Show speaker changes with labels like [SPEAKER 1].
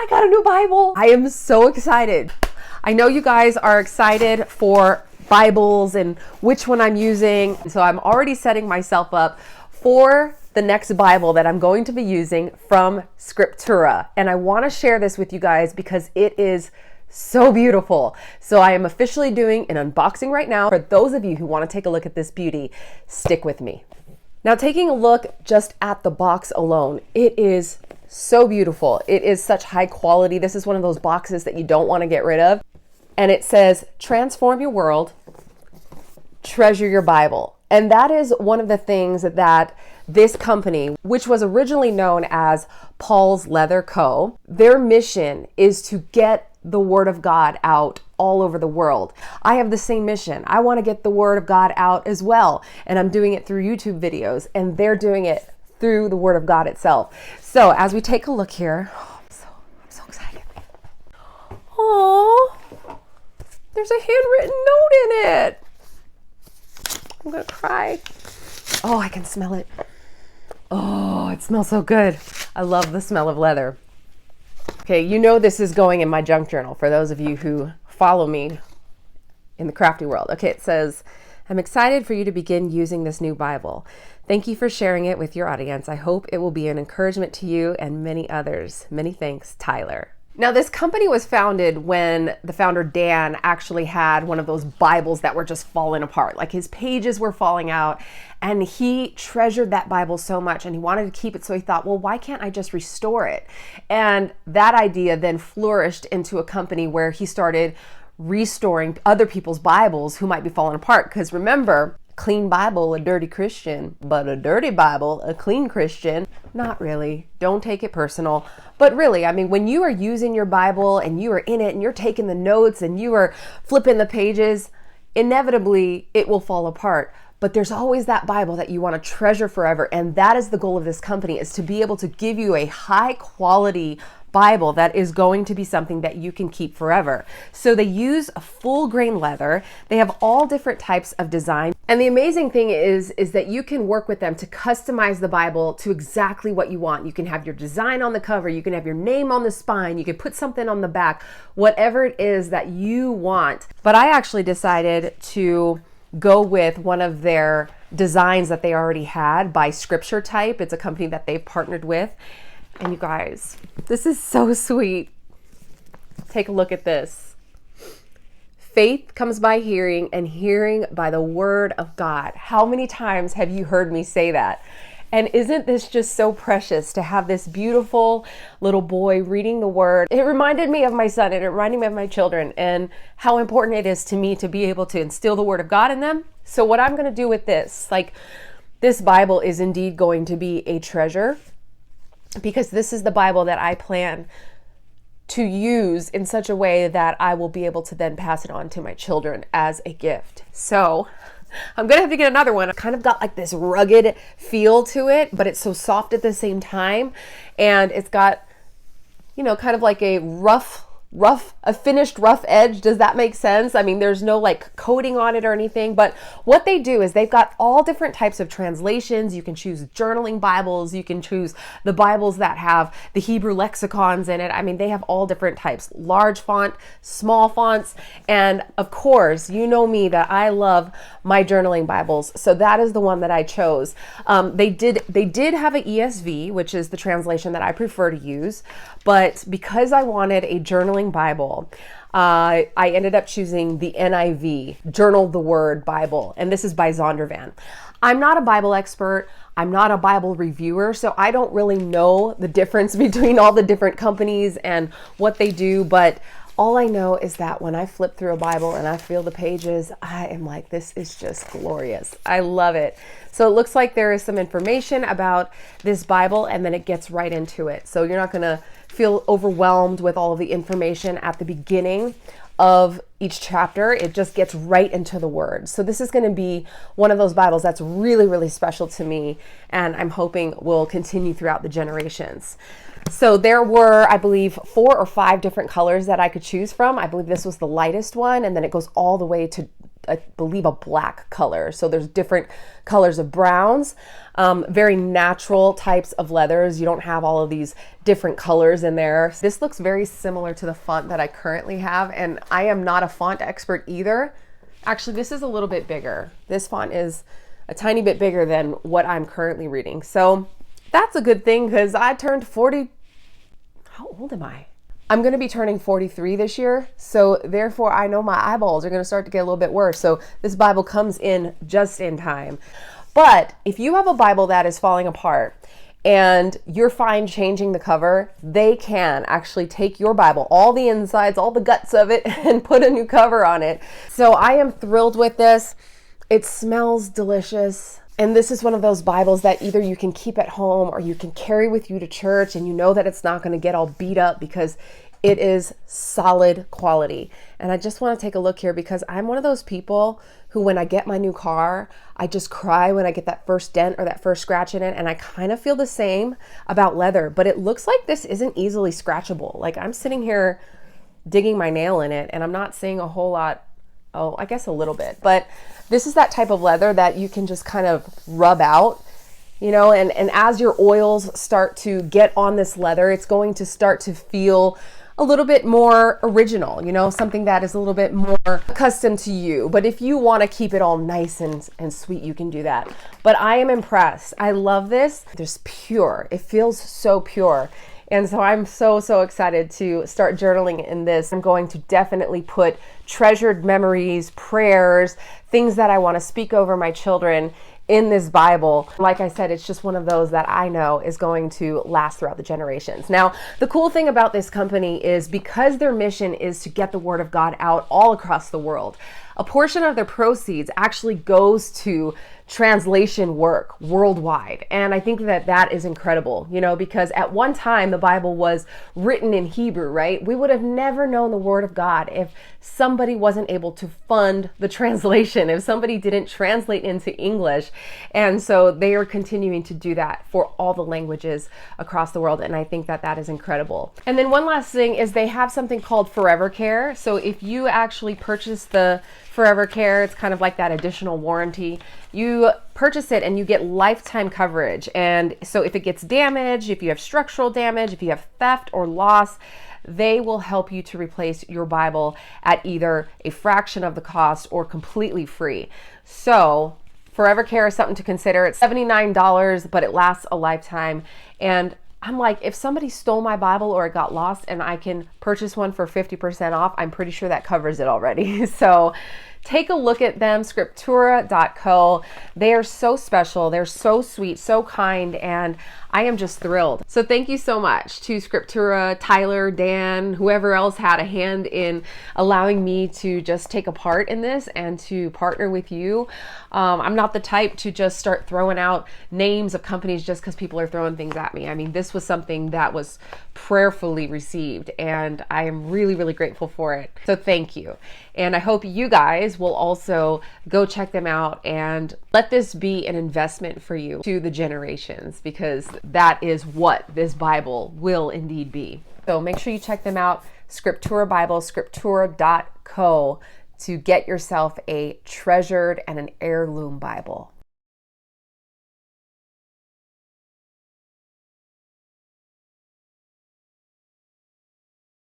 [SPEAKER 1] I got a new Bible. I am so excited. I know you guys are excited for Bibles and which one I'm using. So I'm already setting myself up for the next Bible that I'm going to be using from Scriptura. And I want to share this with you guys because it is so beautiful. So I am officially doing an unboxing right now. For those of you who want to take a look at this beauty, stick with me. Now, taking a look just at the box alone, it is so beautiful. It is such high quality. This is one of those boxes that you don't want to get rid of. And it says, transform your world, treasure your Bible. And that is one of the things that this company, which was originally known as Paul's Leather Co., their mission is to get the Word of God out all over the world. I have the same mission. I want to get the Word of God out as well. And I'm doing it through YouTube videos, and they're doing it through the Word of God itself. So as we take a look here, I'm so excited. Oh, there's a handwritten note in it. I'm gonna cry. Oh, I can smell it. Oh, it smells so good. I love the smell of leather. Okay, you know this is going in my junk journal for those of you who follow me in the crafty world. Okay, it says, I'm excited for you to begin using this new Bible. Thank you for sharing it with your audience. I hope it will be an encouragement to you and many others. Many thanks, Tyler. Now, this company was founded when the founder, Dan, actually had one of those Bibles that were just falling apart. Like his pages were falling out, and he treasured that Bible so much and he wanted to keep it. So he thought, well, why can't I just restore it? And that idea then flourished into a company where he started restoring other people's Bibles who might be falling apart. Because remember, clean Bible, a dirty Christian, but a dirty Bible, a clean Christian. Not really. Don't take it personal. But really, I mean, when you are using your Bible and you are in it and you're taking the notes and you are flipping the pages, inevitably it will fall apart. But there's always that Bible that you want to treasure forever. And that is the goal of this company, is to be able to give you a high quality Bible that is going to be something that you can keep forever. So they use a full grain leather. They have all different types of design. And the amazing thing is that you can work with them to customize the Bible to exactly what you want. You can have your design on the cover. You can have your name on the spine. You can put something on the back, whatever it is that you want. But I actually decided to go with one of their designs that they already had by Scripture Type. It's a company that they've partnered with. And you guys, this is so sweet. Take a look at this. Faith comes by hearing, and hearing by the Word of God. How many times have you heard me say that? And isn't this just so precious to have this beautiful little boy reading the Word? It reminded me of my son, and it reminded me of my children, and how important it is to me to be able to instill the Word of God in them. So what I'm going to do with this, like, this Bible is indeed going to be a treasure, because this is the Bible that I plan to use in such a way that I will be able to then pass it on to my children as a gift. So I'm gonna have to get another one. It kind of got like this rugged feel to it, but it's so soft at the same time. And it's got, you know, kind of like a a finished rough edge. Does that make sense? I mean, there's no like coating on it or anything, but what they do is they've got all different types of translations. You can choose journaling Bibles. You can choose the Bibles that have the Hebrew lexicons in it. I mean, they have all different types, large font, small fonts. And of course, you know me that I love my journaling Bibles. So that is the one that I chose. They did have an ESV, which is the translation that I prefer to use. But because I wanted a journaling Bible, I ended up choosing the NIV, Journal the Word Bible, and this is by Zondervan. I'm not a Bible expert. I'm not a Bible reviewer, so I don't really know the difference between all the different companies and what they do, but all I know is that when I flip through a Bible and I feel the pages, I am like, this is just glorious. I love it. So it looks like there is some information about this Bible, and then it gets right into it. So you're not going to feel overwhelmed with all of the information at the beginning of each chapter. It just gets right into the Word. So this is going to be one of those Bibles that's really, really special to me, and I'm hoping will continue throughout the generations. So there were, I believe, 4 or 5 different colors that I could choose from. I believe this was the lightest one, and then it goes all the way to I believe, a black color. So there's different colors of browns, very natural types of leathers. You don't have all of these different colors in there. This looks very similar to the font that I currently have, and I am not a font expert either. Actually, this is a little bit bigger. This font is a tiny bit bigger than what I'm currently reading. So that's a good thing, because I turned 40. How old am I? I'm going to be turning 43 this year. So therefore, I know my eyeballs are going to start to get a little bit worse. So this Bible comes in just in time. But if you have a Bible that is falling apart and you're fine changing the cover, they can actually take your Bible, all the insides, all the guts of it, and put a new cover on it. So I am thrilled with this. It smells delicious. And this is one of those Bibles that either you can keep at home or you can carry with you to church, and you know that it's not going to get all beat up because it is solid quality. And I just want to take a look here, because I'm one of those people who, when I get my new car, I just cry when I get that first dent or that first scratch in it. And I kind of feel the same about leather, but it looks like this isn't easily scratchable. Like, I'm sitting here digging my nail in it and I'm not seeing a whole lot. Oh, I guess a little bit, but this is that type of leather that you can just kind of rub out, you know, and as your oils start to get on this leather, it's going to start to feel a little bit more original, you know, something that is a little bit more accustomed to you. But if you want to keep it all nice and sweet, you can do that. But I am impressed. I love this. It's pure. It feels so pure. And so I'm so excited to start journaling in this. I'm going to definitely put treasured memories, prayers, things that I want to speak over my children in this Bible. Like I said, it's just one of those that I know is going to last throughout the generations. Now, the cool thing about this company is, because their mission is to get the Word of God out all across the world, a portion of their proceeds actually goes to translation work worldwide. And I think that that is incredible, you know, because at one time the Bible was written in Hebrew, right? We would have never known the Word of God if somebody wasn't able to fund the translation, if somebody didn't translate into English. And so they are continuing to do that for all the languages across the world. And I think that that is incredible. And then one last thing is, they have something called Forever Care. So if you actually purchase the Forever Care, it's kind of like that additional warranty. You purchase it and you get lifetime coverage. And so if it gets damaged, if you have structural damage, if you have theft or loss, they will help you to replace your Bible at either a fraction of the cost or completely free. So Forever Care is something to consider. It's $79, but it lasts a lifetime. And I'm like, if somebody stole my Bible or it got lost and I can purchase one for 50% off, I'm pretty sure that covers it already. So take a look at them, scriptura.co. They are so special. They're so sweet, so kind, and I am just thrilled. So thank you so much to Scriptura, Tyler, Dan, whoever else had a hand in allowing me to just take a part in this and to partner with you. I'm not the type to just start throwing out names of companies just because people are throwing things at me. I mean, this was something that was prayerfully received, and I am really grateful for it. So thank you. And I hope you guys will also go check them out and let this be an investment for you to the generations, because that is what this Bible will indeed be. So make sure you check them out, Scriptura Bible, scriptura.co, to get yourself a treasured and an heirloom Bible.